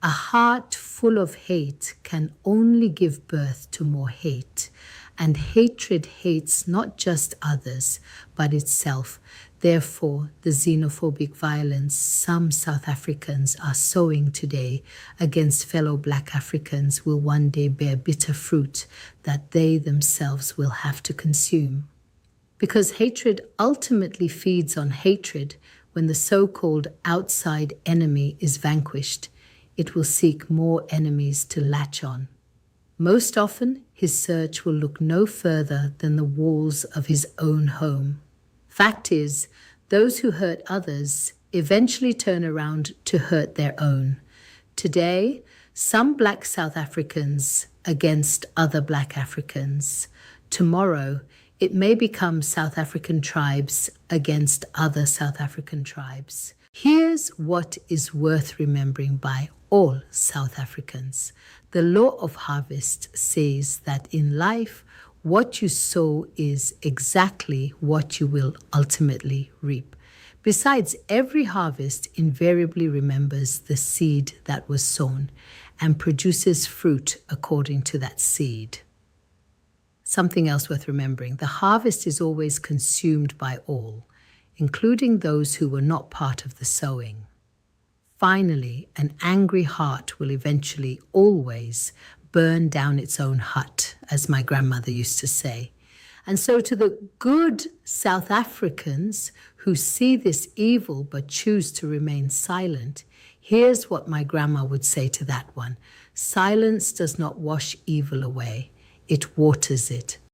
A heart full of hate can only give birth to more hate, and hatred hates not just others, but itself. Therefore, the xenophobic violence some South Africans are sowing today against fellow Black Africans will one day bear bitter fruit that they themselves will have to consume. Because hatred ultimately feeds on hatred, when the so-called outside enemy is vanquished, it will seek more enemies to latch on. Most often, his search will look no further than the walls of his own home. Fact is, those who hurt others eventually turn around to hurt their own. Today, some Black South Africans against other Black Africans. Tomorrow, it may become South African tribes against other South African tribes. Here's what is worth remembering by all South Africans. The law of harvest says that in life, what you sow is exactly what you will ultimately reap. Besides, every harvest invariably remembers the seed that was sown and produces fruit according to that seed. Something else worth remembering, the harvest is always consumed by all, including those who were not part of the sowing. Finally, an angry heart will eventually always burn down its own hut, as my grandmother used to say. And so to the good South Africans who see this evil but choose to remain silent, here's what my grandma would say to that one. Silence does not wash evil away. It waters it.